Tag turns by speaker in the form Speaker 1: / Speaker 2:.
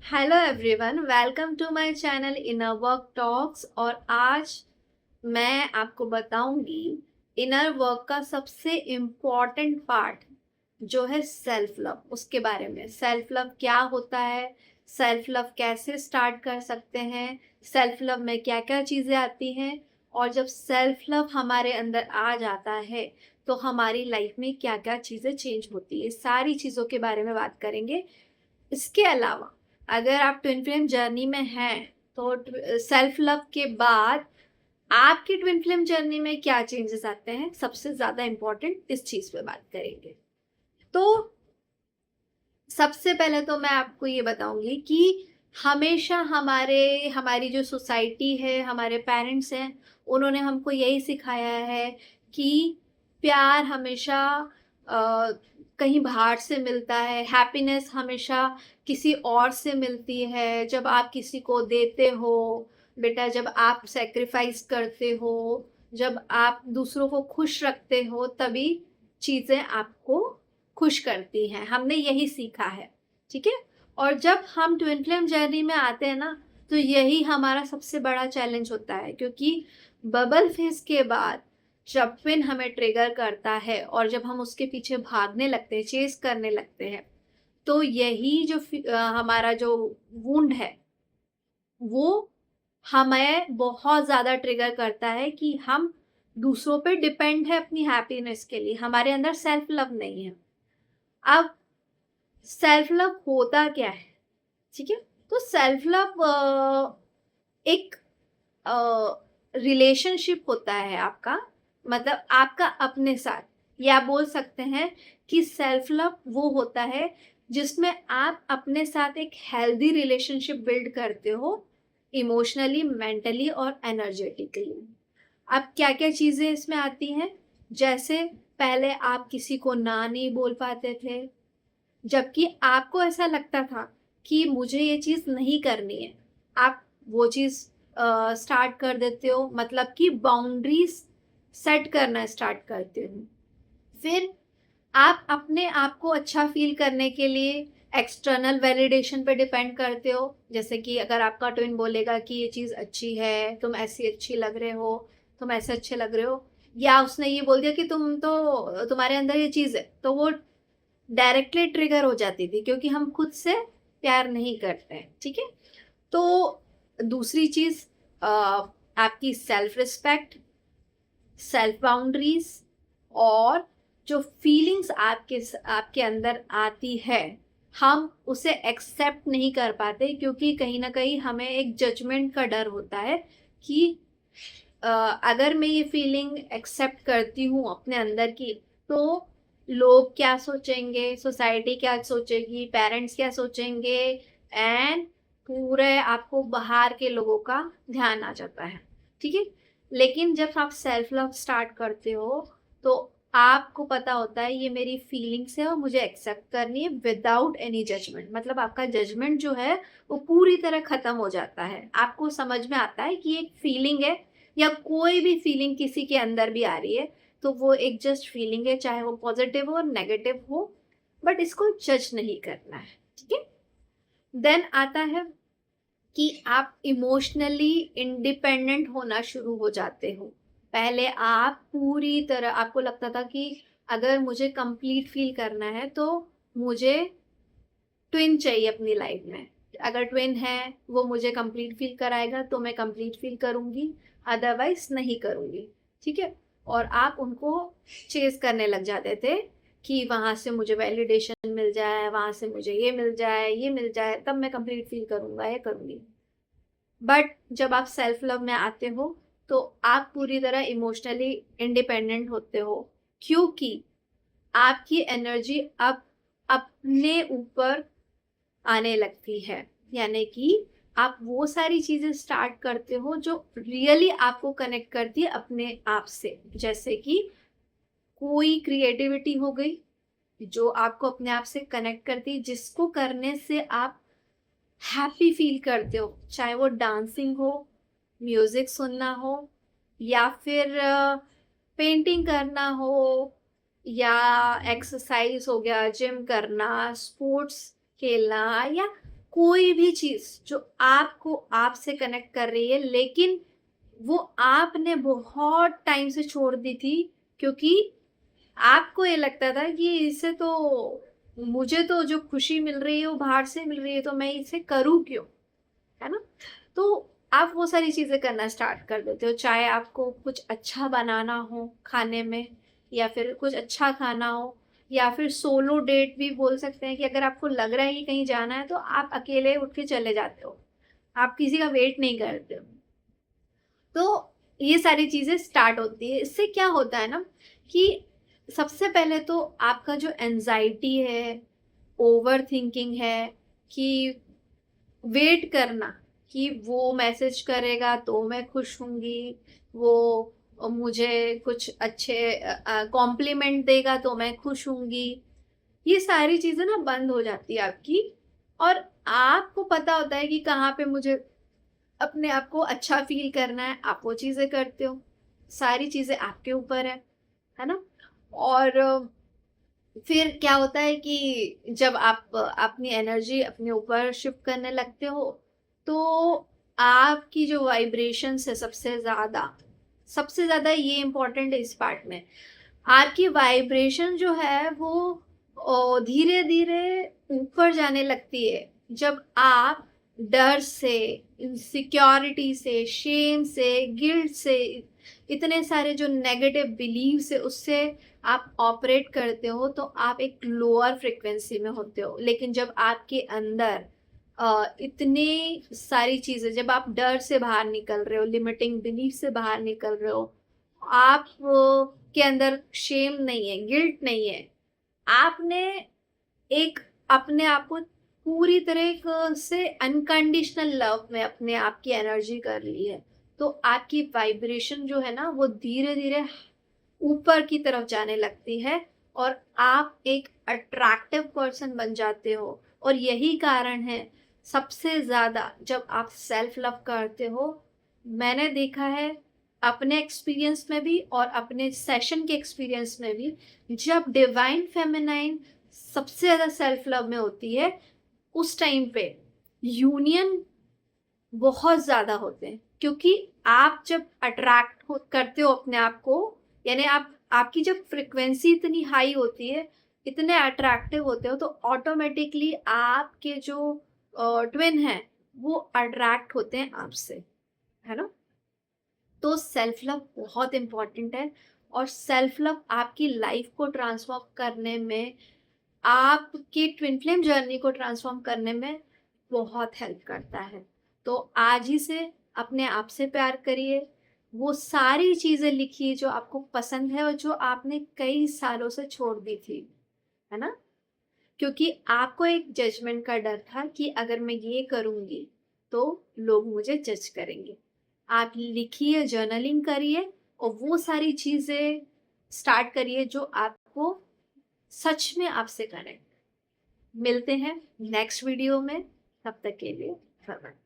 Speaker 1: Hello everyone, welcome to my channel inner work talks. और आज मैं आपको बताऊंगी इनर वर्क का सबसे इम्पॉर्टेंट पार्ट जो है सेल्फ लव, उसके बारे में। सेल्फ लव क्या होता है, सेल्फ लव कैसे स्टार्ट कर सकते हैं, सेल्फ लव में क्या क्या चीज़ें आती हैं, और जब सेल्फ लव हमारे अंदर आ जाता है तो हमारी लाइफ में क्या क्या चीज़ें चेंज होती है, सारी चीज़ों के बारे में बात करेंगे। इसके अलावा अगर आप ट्विन फ्लेम जर्नी में हैं तो सेल्फ लव के बाद आपकी ट्विन फ्लेम जर्नी में क्या चेंजेस आते हैं, सबसे ज्यादा इंपॉर्टेंट इस चीज पे बात करेंगे। तो सबसे पहले तो मैं आपको ये बताऊंगी कि हमेशा हमारी जो सोसाइटी है, हमारे पेरेंट्स हैं, उन्होंने हमको यही सिखाया है कि प्यार हमेशा अ, कहीं बाहर से मिलता है, हैप्पीनेस हमेशा किसी और से मिलती है। जब आप किसी को देते हो बेटा, जब आप सेक्रीफाइस करते हो, जब आप दूसरों को खुश रखते हो, तभी चीजें आपको खुश करती हैं। हमने यही सीखा है, ठीक है। और जब हम ट्विन फ्लेम जर्नी में आते हैं ना, तो यही हमारा सबसे बड़ा चैलेंज होता है, क्योंकि बबल फेज के बाद जब ट्विन हमें ट्रिगर करता है और जब हम उसके पीछे भागने लगते हैं, चेस करने लगते हैं, तो यही जो हमारा जो वुंड है वो हमें बहुत ज्यादा ट्रिगर करता है कि हम दूसरों पे डिपेंड है अपनी हैप्पीनेस के लिए, हमारे अंदर सेल्फ लव नहीं है। अब सेल्फ लव होता क्या है, ठीक है। तो सेल्फ लव एक रिलेशनशिप होता है आपका, मतलब आपका अपने साथ, या बोल सकते हैं कि सेल्फ लव वो होता है जिसमें आप अपने साथ एक हेल्दी रिलेशनशिप बिल्ड करते हो, इमोशनली, मेंटली और एनर्जेटिकली। अब क्या क्या चीजें इसमें आती हैं, जैसे पहले आप किसी को ना नहीं बोल पाते थे, जबकि आपको ऐसा लगता था कि मुझे ये चीज नहीं करनी है, आप वो चीज स्टार्ट कर देते हो, मतलब कि बाउंड्रीज सेट करना स्टार्ट करते हो। फिर आप अपने आप को अच्छा फील करने के लिए एक्सटर्नल वैलिडेशन पे डिपेंड करते हो, जैसे कि अगर आपका ट्विन बोलेगा कि ये चीज अच्छी है, तुम ऐसी अच्छी लग रहे हो, तुम ऐसे अच्छे लग रहे हो, या उसने ये बोल दिया कि तुम्हारे अंदर ये चीज है, तो वो डायरेक्टली ट्रिगर हो जाती थी, क्योंकि हम खुद से प्यार नहीं करते हैं, ठीक है। तो दूसरी चीज, आपकी सेल्फ रिस्पेक्ट, सेल्फ बाउंड्रीज, और जो फीलिंग्स आपके अंदर आती है, हम उसे एक्सेप्ट नहीं कर पाते, क्योंकि कहीं ना कहीं हमें एक जजमेंट का डर होता है कि अगर मैं ये फीलिंग एक्सेप्ट करती हूँ अपने अंदर की, तो लोग क्या सोचेंगे, सोसाइटी क्या सोचेगी, पेरेंट्स क्या सोचेंगे, एंड पूरे आपको बाहर के लोगों का ध्यान आ जाता है, ठीक है। लेकिन जब आप सेल्फ लव स्टार्ट करते हो तो आपको पता होता है ये मेरी फीलिंग्स है और मुझे एक्सेप्ट करनी है विदाउट एनी जजमेंट, मतलब आपका जजमेंट जो है वो पूरी तरह खत्म हो जाता है। आपको समझ में आता है कि एक फीलिंग है, या कोई भी फीलिंग किसी के अंदर भी आ रही है, तो वो एक जस्ट फीलिंग है, चाहे वो पॉजिटिव हो नेगेटिव हो, बट इसको जज नहीं करना है, ठीक है। देन आता है कि आप इमोशनली इंडिपेंडेंट होना शुरू हो जाते हो। पहले आप पूरी तरह, आपको लगता था कि अगर मुझे कंप्लीट फील करना है तो मुझे ट्विन चाहिए अपनी लाइफ में। अगर ट्विन है वो मुझे कंप्लीट फील कराएगा तो मैं कंप्लीट फील करूंगी, अदरवाइज नहीं करूंगी, ठीक है। और आप उनको चेज करने लग जाते थे कि वहां से मुझे वैलिडेशन मिल जाए, वहां से मुझे ये मिल जाए, ये मिल जाए, तब मैं कंप्लीट फील करूंगा या करूंगी। बट जब आप सेल्फ लव में आते हो तो आप पूरी तरह इमोशनली इंडिपेंडेंट होते हो, क्योंकि आपकी एनर्जी अब अपने ऊपर आने लगती है। यानी कि आप वो सारी चीजें स्टार्ट करते हो जो रियली आपको कनेक्ट करती है अपने आप से, जैसे कि कोई क्रिएटिविटी हो गई जो आपको अपने आप से कनेक्ट करती है, जिसको करने से आप हैप्पी फील करते हो, चाहे वो डांसिंग हो, म्यूजिक सुनना हो, या फिर पेंटिंग करना हो, या एक्सरसाइज हो गया, जिम करना, स्पोर्ट्स खेलना, या कोई भी चीज़ जो आपको आपसे कनेक्ट कर रही है, लेकिन वो आपने बहुत टाइम से छोड़ दी थी, क्योंकि आपको ये लगता था कि इससे तो मुझे तो जो खुशी मिल रही है वो बाहर से मिल रही है, तो मैं इसे करूँ क्यों? है ना? तो आप वो सारी चीज़ें करना स्टार्ट कर देते हो, चाहे आपको कुछ अच्छा बनाना हो खाने में, या फिर कुछ अच्छा खाना हो, या फिर सोलो डेट भी बोल सकते हैं कि अगर आपको लग रहा है कि कहीं जाना है तो आप अकेले उठ के चले जाते हो, आप किसी का वेट नहीं करते हो। तो ये सारी चीज़ें स्टार्ट होती है। इससे क्या होता है ना कि सबसे पहले तो आपका जो एंग्ज़ायटी है, ओवरथिंकिंग है, कि वेट करना कि वो मैसेज करेगा तो मैं खुश होंगी, वो मुझे कुछ अच्छे कॉम्प्लीमेंट देगा तो मैं खुश होंगी। ये सारी चीज़ें ना बंद हो जाती है आपकी, और आपको पता होता है कि कहाँ पे मुझे अपने आप को अच्छा फ़ील करना है, आप वो चीज़ें करते हो। सारी चीज़ें आपके ऊपर है ना? और फिर क्या होता है कि जब आप अपनी एनर्जी अपने ऊपर शिफ्ट करने लगते हो, तो आपकी जो वाइब्रेशंस है सबसे ज़्यादा ये इम्पोर्टेंट है इस पार्ट में। आपकी वाइब्रेशन जो है वो धीरे-धीरे ऊपर जाने लगती है। जब आप डर से, इनसिक्योरिटी से, शेम से, गिल्ट से, इतने सारे जो नेगेटिव बिलीव्स है उससे आप ऑपरेट करते हो, तो आप एक लोअर फ्रीक्वेंसी में होते हो। लेकिन जब आपके अंदर इतनी सारी चीज़ें, जब आप डर से बाहर निकल रहे हो, लिमिटिंग बिलीफ से बाहर निकल रहे हो, आप के अंदर शेम नहीं है, गिल्ट नहीं है, आपने एक अपने आप को पूरी तरह से अनकंडीशनल लव में अपने आप की एनर्जी कर ली है, तो आपकी वाइब्रेशन जो है ना वो धीरे धीरे ऊपर की तरफ जाने लगती है, और आप एक अट्रैक्टिव पर्सन बन जाते हो। और यही कारण है सबसे ज़्यादा जब आप सेल्फ लव करते हो, मैंने देखा है अपने एक्सपीरियंस में भी और अपने सेशन के एक्सपीरियंस में भी, जब डिवाइन फेमिनाइन सबसे ज़्यादा सेल्फ लव में होती है, उस टाइम पे यूनियन बहुत ज़्यादा होते हैं, क्योंकि आप जब अट्रैक्ट करते हो अपने आप को, यानी आप आपकी जब फ्रिक्वेंसी इतनी हाई होती है, इतने अट्रैक्टिव होते हो, तो ऑटोमेटिकली आपके जो ट्विन हैं वो अट्रैक्ट होते हैं आपसे, है ना? तो सेल्फ लव बहुत इम्पॉर्टेंट है, और सेल्फ लव आपकी लाइफ को ट्रांसफॉर्म करने में, आपकी ट्विन फ्लेम जर्नी को ट्रांसफॉर्म करने में बहुत हेल्प करता है। तो आज ही से अपने आप से प्यार करिए, वो सारी चीज़ें लिखिए जो आपको पसंद है और जो आपने कई सालों से छोड़ दी थी, है ना? क्योंकि आपको एक जजमेंट का डर था कि अगर मैं ये करूँगी तो लोग मुझे जज करेंगे। आप लिखिए, जर्नलिंग करिए, और वो सारी चीज़ें स्टार्ट करिए जो आपको सच में आपसे कनेक्ट। मिलते हैं नेक्स्ट वीडियो में, तब तक के लिए बाय बाय।